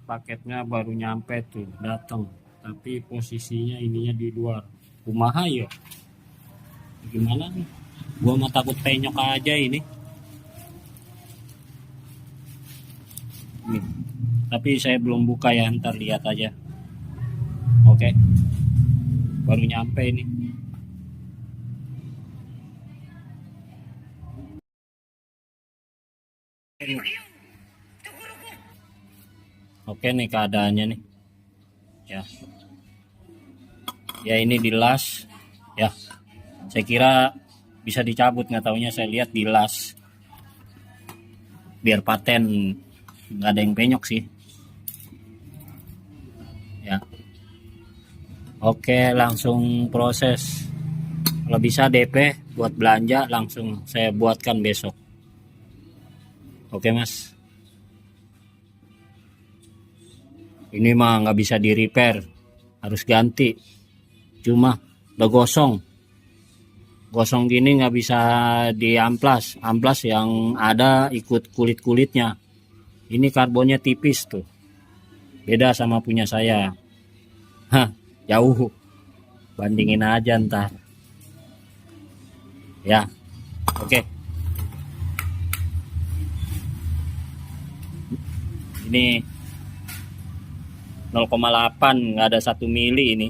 paketnya baru nyampe tuh datang, tapi posisinya ininya di luar. Kumaha ya, gimana nih, gua mah takut penyok aja ini nih. Tapi saya belum buka ya, ntar lihat aja. Oke, baru nyampe ini. Oke nih keadaannya nih ya. Ya ini dilas ya, saya kira bisa dicabut, nggak taunya saya lihat dilas biar paten, nggak ada yang penyok sih ya. Oke, langsung proses. Kalau bisa DP buat belanja langsung saya buatkan besok. Oke mas, ini mah nggak bisa di repair, harus ganti. Cuma udah gosong, gosong gini nggak bisa diamplas. Amplas yang ada ikut kulit-kulitnya. Ini karbonnya tipis tuh, beda sama punya saya. Hah, jauh, bandingin aja ntar ya. Oke, ini 0,8, nggak ada 1 mili, ini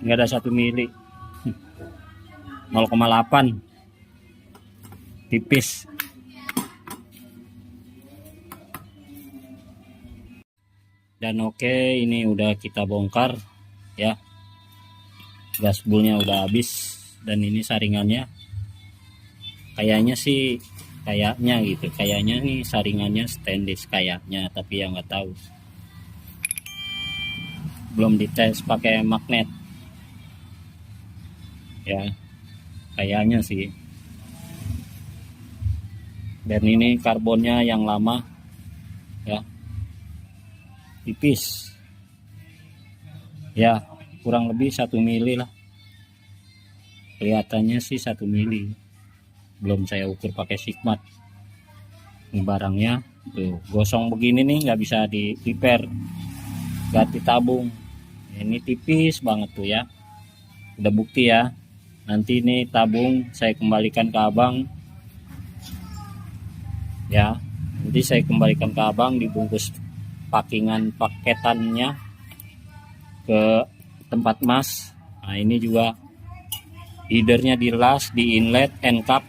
nggak ada 1 mili. 0,8 tipis. Dan oke, ini udah kita bongkar ya, gasbulnya udah habis. Dan ini saringannya kayaknya sih, kayaknya gitu, kayaknya nih saringannya stainless kayaknya, tapi ya nggak tahu, belum dites pakai magnet ya, kayaknya sih. Dan ini karbonnya yang lama ya, tipis ya, kurang lebih 1 mili lah, kelihatannya sih 1 mili. Belum saya ukur pakai sigmat. Ini barangnya tuh gosong begini nih, nggak bisa di repair, ganti tabung. Ini tipis banget tuh ya, udah bukti ya. Nanti ini tabung saya kembalikan ke abang ya, nanti saya kembalikan ke abang dibungkus packingan paketannya ke tempat mas. Nah ini juga headernya dilas, di inlet, end cap,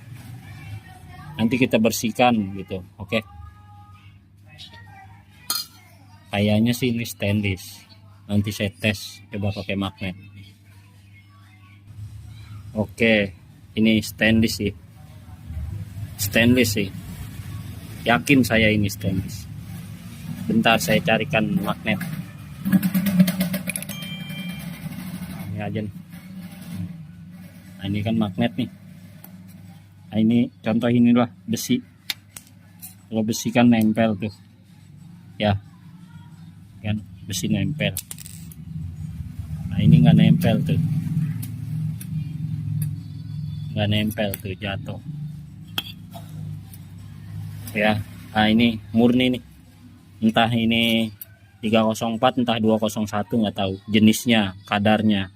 nanti kita bersihkan gitu. Oke, kayaknya sih ini stainless, nanti saya tes coba pakai magnet. Oke, ini stainless sih, stainless sih, yakin saya ini stainless. Bentar saya carikan magnet ini aja nih. Nah ini kan magnet nih. Nah ini contoh, inilah besi. Kalau besi kan nempel tuh ya kan, besi nempel. Nah ini nggak nempel tuh, nggak nempel tuh, jatuh ya. Nah ini murni nih, entah ini 304 entah 201, nggak tahu jenisnya, kadarnya,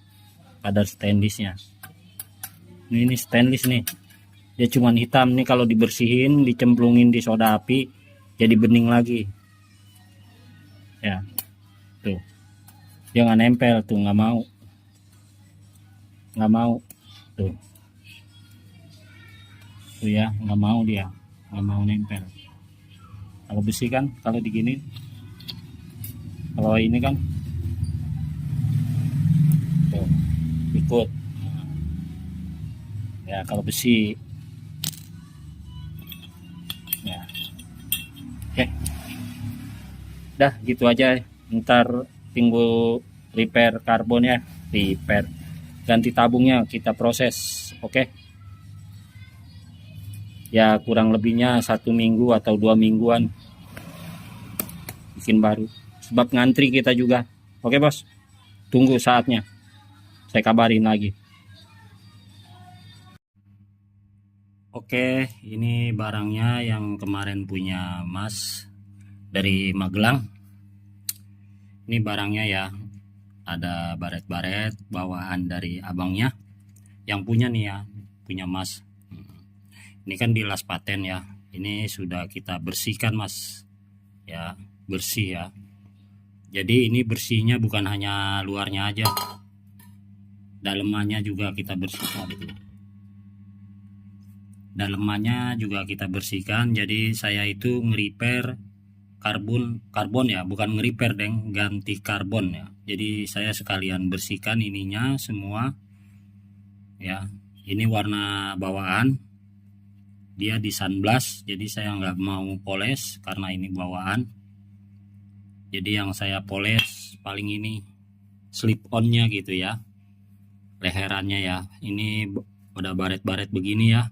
kadar stainlessnya. Ini stainless nih, dia cuman hitam nih, kalau dibersihin dicemplungin di soda api jadi bening lagi ya. Tuh dia nggak nempel tuh, nggak mau, nggak mau tuh ya, nggak mau, dia nggak mau nempel. Kalau besi kan, kalau digini, kalau ini kan tuh ikut ya. Kalau besi ya. Oke, dah gitu aja. Ntar tunggu repair karbonnya, repair, ganti tabungnya kita proses. Oke ya, kurang lebihnya 1 minggu atau 2 mingguan bikin baru, sebab ngantri kita juga. Oke bos, tunggu saatnya, saya kabarin lagi. Oke, ini barangnya yang kemarin punya mas, dari Magelang. Ini barangnya ya, ada baret-baret bawaan dari abangnya yang punya nih ya, punya Mas. Ini kan dilas paten ya, ini sudah kita bersihkan Mas ya, bersih ya. Jadi ini bersihnya bukan hanya luarnya aja, dalemannya juga kita bersihkan gitu. Dalemannya juga kita bersihkan. Jadi saya itu nge-repair karbon ya, bukan nge-repair deng, ganti karbon ya. Jadi saya sekalian bersihkan ininya semua ya. Ini warna bawaan, dia di sunblast, jadi saya nggak mau poles karena ini bawaan. Jadi yang saya poles paling ini slip onnya gitu ya, leherannya ya. Ini udah baret-baret begini ya,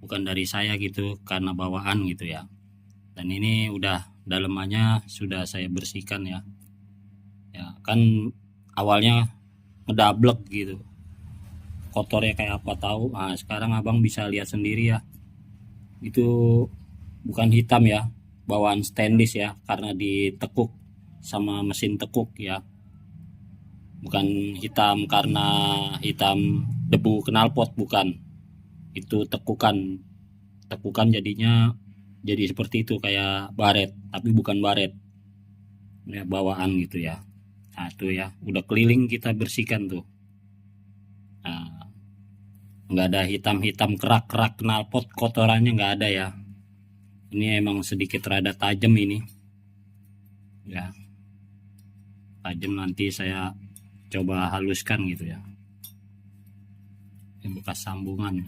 bukan dari saya gitu, karena bawaan gitu ya. Dan ini udah dalemannya sudah saya bersihkan ya. Ya kan awalnya ngedablek gitu, kotornya kayak apa tahu. Nah sekarang abang bisa lihat sendiri ya, itu bukan hitam ya, bawaan stainless ya, karena ditekuk sama mesin tekuk ya. Bukan hitam karena hitam debu knalpot, bukan. Itu tekukan jadinya jadi seperti itu, kayak baret tapi bukan baret ya, bawaan gitu ya. Nah itu ya, udah keliling kita bersihkan tuh. Nah, nggak ada hitam-hitam kerak-kerak knalpot, kotorannya nggak ada ya. Ini emang sedikit rada tajam ini ya, tajam. Nanti saya coba haluskan gitu ya. Ini bekas sambungan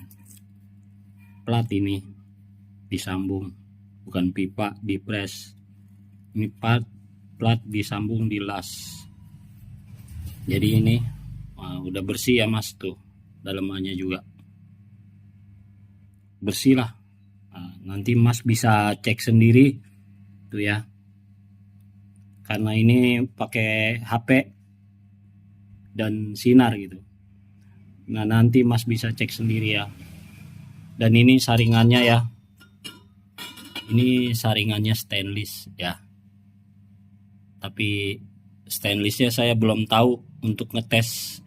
plat, ini disambung, bukan pipa dipres. Ini plat disambung di las. Jadi ini udah bersih ya Mas, tuh dalemannya juga bersih lah. Nanti Mas bisa cek sendiri tuh ya, karena ini pakai HP dan sinar gitu. Nah nanti Mas bisa cek sendiri ya. Dan ini saringannya ya, ini saringannya stainless ya, tapi stainlessnya saya belum tahu untuk ngetes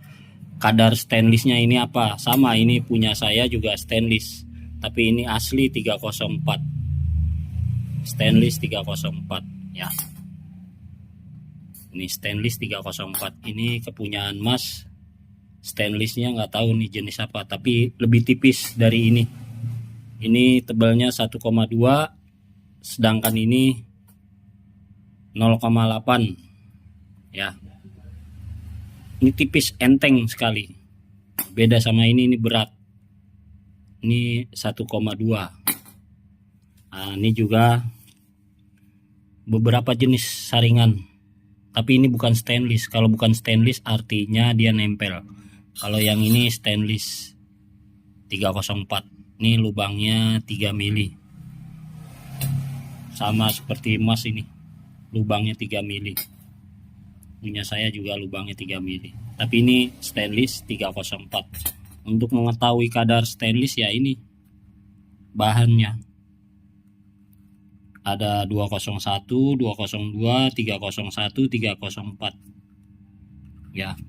kadar stainlessnya ini apa. Sama, ini punya saya juga stainless, tapi ini asli 304, stainless 304 ya. Ini stainless 304, ini kepunyaan Mas. Stainlessnya nggak tahu nih jenis apa, tapi lebih tipis dari ini. Ini tebalnya 1,2, sedangkan ini 0,8 ya. Ini tipis, enteng sekali. Beda sama ini berat. Ini 1,2. Nah, ini juga beberapa jenis saringan, tapi ini bukan stainless. Kalau bukan stainless artinya dia nempel. Kalau yang ini stainless 304, ini lubangnya 3 mili, sama seperti Mas ini, lubangnya 3 mili. Punya saya juga lubangnya 3 mili, tapi ini stainless 304. Untuk mengetahui kadar stainless ya, ini bahannya ada 201, 202, 301, 304 ya.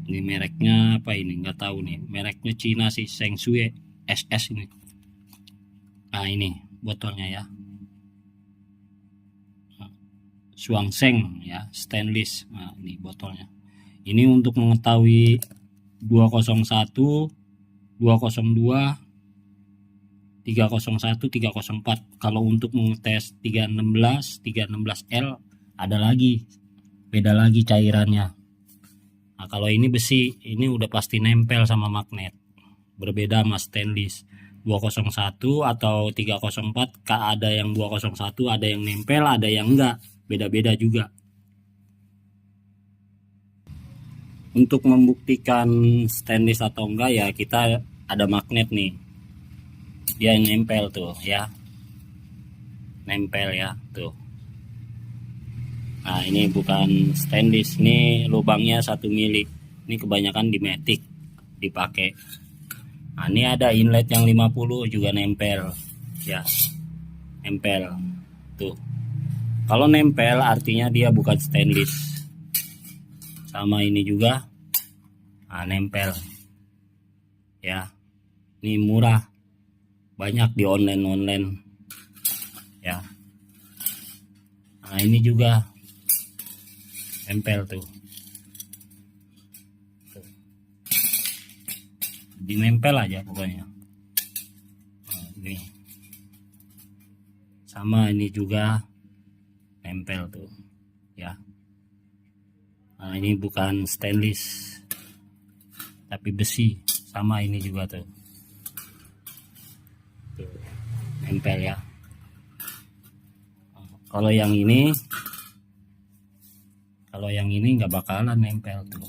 Ini mereknya apa ini, nggak tahu nih, mereknya Cina sih, Shengshui SS ini. Nah ini botolnya ya, Shuangsheng ya, stainless. Nah ini botolnya. Ini untuk mengetahui 201, 202, 301, 304. Kalau untuk mengetes 316, 316L ada lagi, beda lagi cairannya. Nah kalau ini besi, ini udah pasti nempel sama magnet, berbeda sama stainless. 201 atau 304, ada yang 201 ada yang nempel, ada yang enggak, beda-beda juga. Untuk membuktikan stainless atau enggak ya, kita ada magnet nih, dia nempel tuh ya, nempel ya tuh. Nah ini bukan stainless, ini lubangnya 1 mili. Ini kebanyakan di matic dipakai. Nah ini ada inlet yang 50 juga nempel ya. nempel tuh. Kalau nempel artinya dia bukan stainless. Sama ini juga, nah, nempel ya. Ini murah, banyak di online ya. Nah ini juga nempel tuh, dinempel aja pokoknya. Nah, ini sama, ini juga nempel tuh ya. Nah ini bukan stainless tapi besi, sama ini juga tuh, nempel ya. Kalau yang ini nggak bakalan nempel tuh,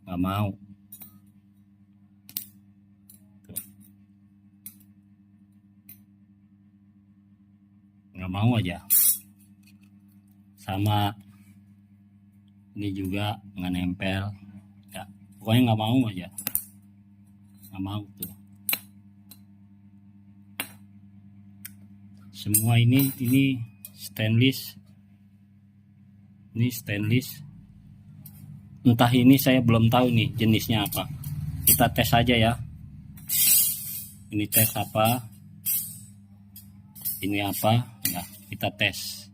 nggak mau tuh. Nggak mau aja. Sama ini juga nggak nempel ya, pokoknya nggak mau aja, nggak mau tuh. Semua ini stainless, ini stainless. Entah ini saya belum tahu nih jenisnya apa, kita tes aja ya. Ini tes apa, ini apa ya, kita tes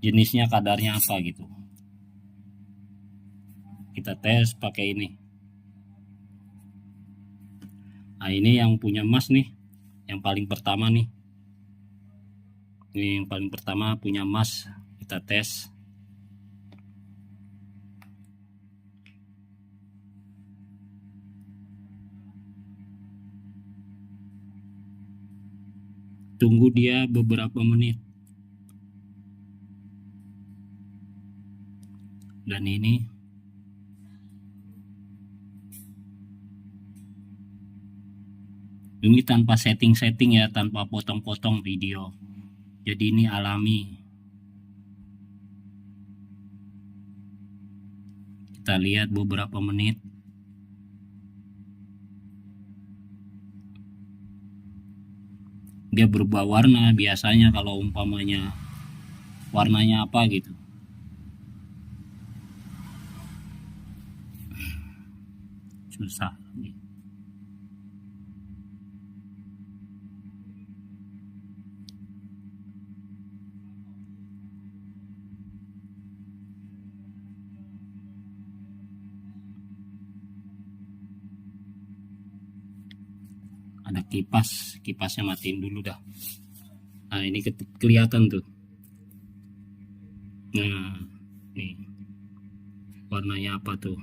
jenisnya, kadarnya apa gitu. Kita tes pakai ini. Nah ini yang punya Mas nih, yang paling pertama nih. Ini yang paling pertama punya Mas, kita tes. Tunggu dia beberapa menit. Dan ini tanpa setting-setting ya, tanpa potong-potong video. Jadi ini alami. Kita lihat beberapa menit. Dia berubah warna biasanya kalau umpamanya warnanya apa gitu. Susah. Ada kipasnya matiin dulu dah. Nah ini kelihatan tuh. Nah nih warnanya apa tuh.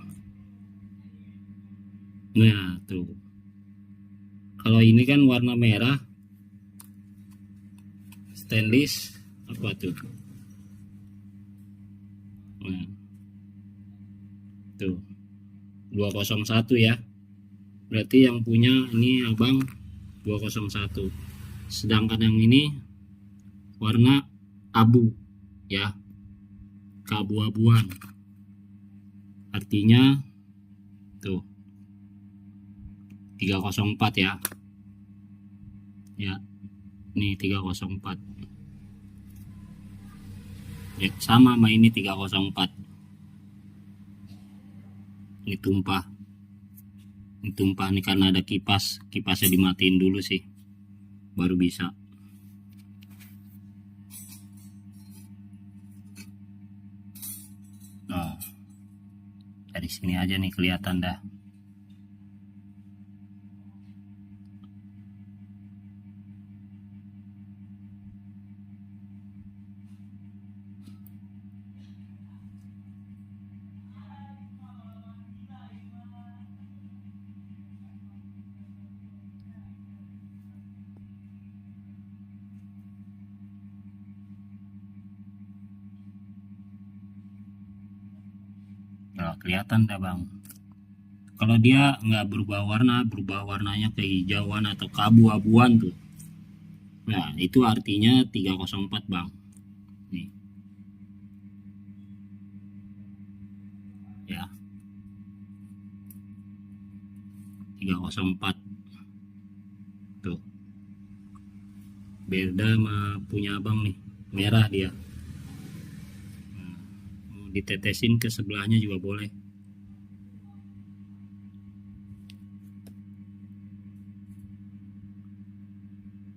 Nah tuh, kalau ini kan warna merah, stainless apa tuh. Nah tuh 201 ya, berarti yang punya ini abang 201. Sedangkan yang ini warna abu ya, keabu-abuan, artinya tuh 304 ya. Ya ini 304 ya, sama ini 304. Ini tumpah nih karena ada kipasnya dimatiin dulu sih baru bisa. Nah dari sini aja nih kelihatan dah. Nah, kelihatan dah bang. Kalau dia nggak berubah warnanya kehijauan atau keabu-abuan tuh, nah itu artinya 304 bang. Nih ya, 304 tuh, beda sama punya abang nih, merah dia. Mau ditetesin ke sebelahnya juga boleh.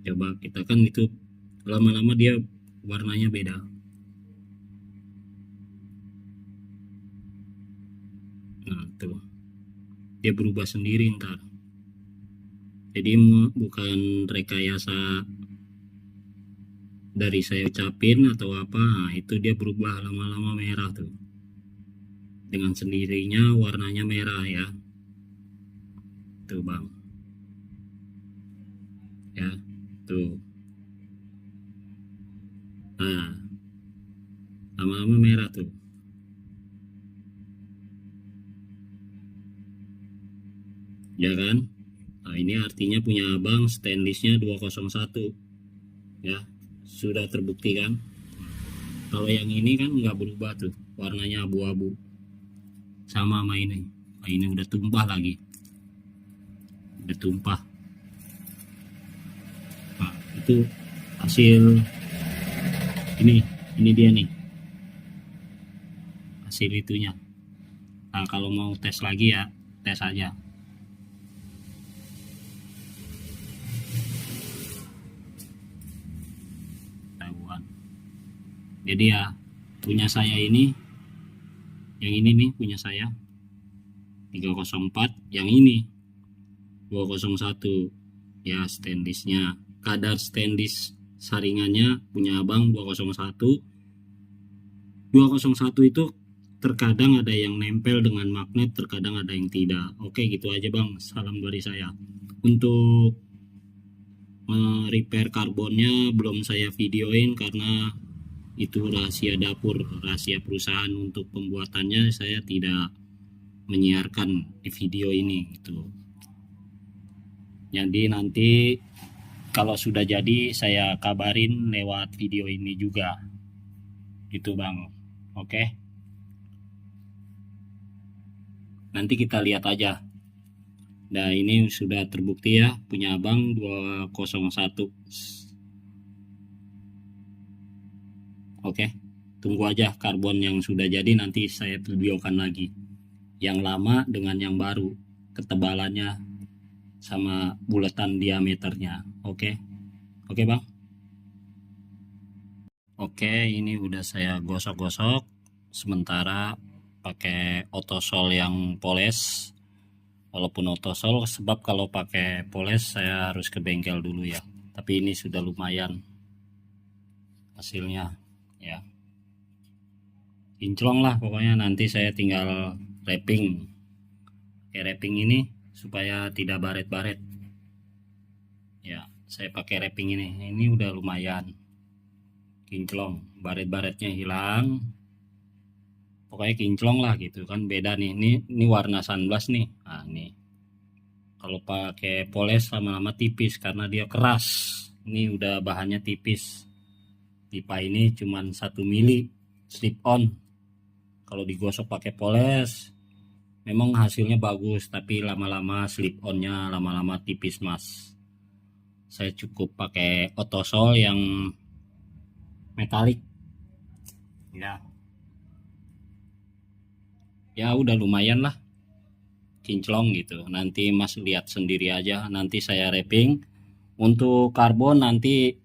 Coba kita kan itu lama-lama dia warnanya beda. Nah tuh, dia berubah sendiri ntar. Jadi bukan rekayasa dari saya ucapin atau apa. Nah, itu dia berubah lama-lama merah tuh, dengan sendirinya warnanya merah ya. Tuh bang, ya tuh. Nah, lama-lama merah tuh. Ya kan? Nah, ini artinya punya abang stainlessnya 201 ya, sudah terbukti kan. Kalau yang ini kan nggak berubah tuh, warnanya abu-abu sama ini. Nah, ini udah tumpah lagi, udah tumpah. Nah, itu hasil ini dia nih hasil itunya. Nah, kalau mau tes lagi ya tes aja. Jadi ya punya saya ini, yang ini nih punya saya 304, yang ini 201 ya, stainlessnya, kadar stainless saringannya punya abang 201. 201 itu terkadang ada yang nempel dengan magnet, terkadang ada yang tidak. Oke, gitu aja bang, salam dari saya. Untuk repair karbonnya belum saya videoin karena itu rahasia dapur, rahasia perusahaan. Untuk pembuatannya saya tidak menyiarkan di video ini gitu. Jadi nanti kalau sudah jadi saya kabarin lewat video ini juga gitu bang. Oke, nanti kita lihat aja. Nah, ini sudah terbukti ya, punya abang 201. Oke, tunggu aja karbon yang sudah jadi, nanti saya videokan lagi yang lama dengan yang baru, ketebalannya sama bulatan diameternya. Oke bang. Oke, ini udah saya gosok-gosok sementara pakai otosol yang poles. Walaupun otosol, sebab kalau pakai poles saya harus ke bengkel dulu ya. Tapi ini sudah lumayan hasilnya ya, kinclong lah pokoknya. Nanti saya tinggal wrapping, pakai wrapping ini supaya tidak baret-baret ya. Saya pakai wrapping ini udah lumayan kinclong, baret-baretnya hilang, pokoknya kinclong lah gitu kan. Beda nih, ini warna sunblast nih. Nah, ini kalau pakai poles lama-lama tipis karena dia keras. Ini udah bahannya tipis, pipa ini cuman 1 mili slip on. Kalau digosok pakai poles memang hasilnya bagus, tapi lama-lama slip onnya lama-lama tipis mas. Saya cukup pakai otosol yang metalik ya udah lumayan lah kinclong gitu. Nanti mas lihat sendiri aja, nanti saya wrapping. Untuk karbon nanti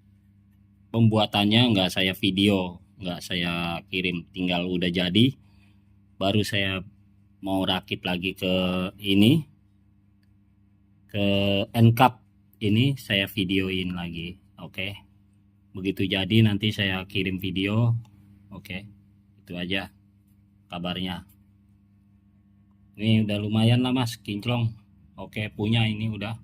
pembuatannya nggak saya video, nggak saya kirim, tinggal udah jadi baru saya mau rakit lagi ke ini, ke end cap ini saya videoin lagi. Oke, begitu jadi nanti saya kirim video. Oke, itu aja kabarnya. Ini udah lumayan lah mas, kinclong. Oke, punya ini udah.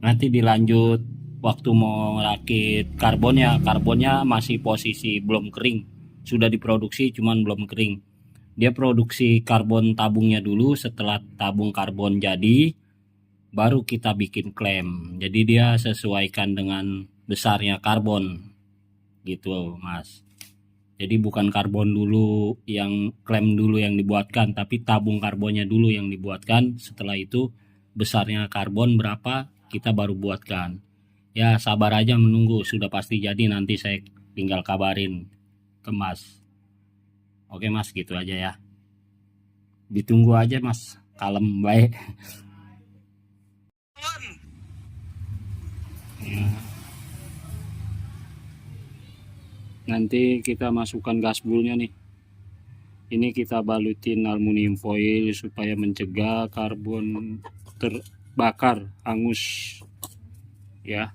Nanti dilanjut waktu mau rakit karbonnya masih posisi belum kering, sudah diproduksi cuman belum kering. Dia produksi karbon tabungnya dulu, setelah tabung karbon jadi baru kita bikin klem. Jadi dia sesuaikan dengan besarnya karbon gitu mas. Jadi bukan karbon dulu yang klem dulu yang dibuatkan, tapi tabung karbonnya dulu yang dibuatkan. Setelah itu besarnya karbon berapa kita baru buatkan. Ya sabar aja menunggu, sudah pasti jadi, nanti saya tinggal kabarin ke Mas. Oke Mas, gitu aja ya, ditunggu aja Mas, kalem baik. Ya, nanti kita masukkan gasbulnya nih. Ini kita balutin aluminium foil supaya mencegah karbon terbakar, hangus ya.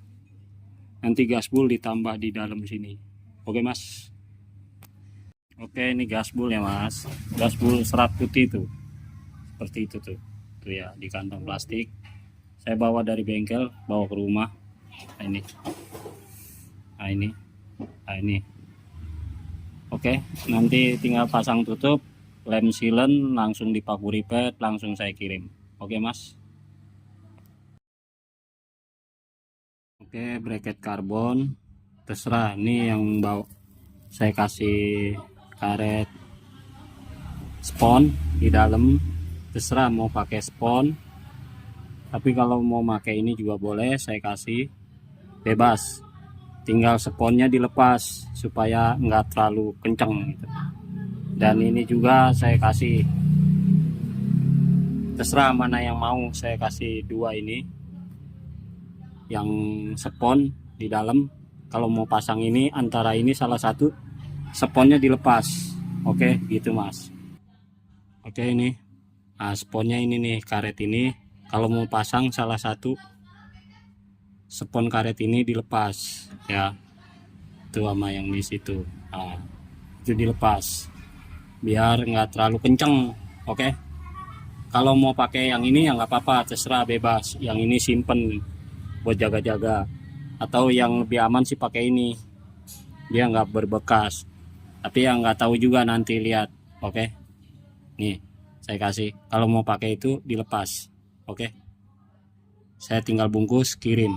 Nanti gasbul ditambah di dalam sini. Oke Mas. Oke, ini gasbul ya Mas. Gasbul serat putih tuh. Seperti itu tuh. Tuh ya, di kantong plastik. Saya bawa dari bengkel, bawa ke rumah. Nah, ini. Nah, ini. Nah, ini. Oke, nanti tinggal pasang tutup, lem sealant, langsung dipaku ripet, langsung saya kirim. Oke Mas. Oke, bracket karbon terserah, ini yang bawa saya kasih karet spon di dalam, terserah mau pakai spon, tapi kalau mau pakai ini juga boleh, saya kasih bebas, tinggal sponnya dilepas supaya nggak terlalu kenceng gitu. Dan ini juga saya kasih, terserah mana yang mau, saya kasih dua ini yang spon di dalam. Kalau mau pasang ini, antara ini salah satu sponnya dilepas. Oke gitu Mas. Oke, ini sponnya ini nih, karet ini kalau mau pasang salah satu spon karet ini dilepas ya, itu sama yang di situ. Nah, itu dilepas biar nggak terlalu kenceng. Oke, kalau mau pakai yang ini ya nggak apa-apa, terserah, bebas. Yang ini simpen buat jaga-jaga, atau yang lebih aman sih pakai ini, dia nggak berbekas, tapi yang nggak tahu juga nanti lihat. Oke, nih saya kasih, kalau mau pakai itu dilepas. Oke, saya tinggal bungkus kirim.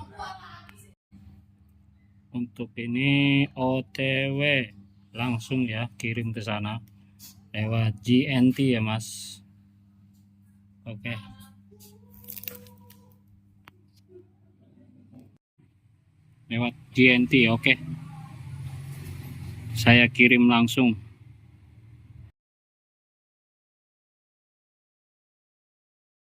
Untuk ini OTW langsung ya, kirim ke sana lewat GNT ya Mas. Oke, lewat GNT. Oke, saya kirim langsung.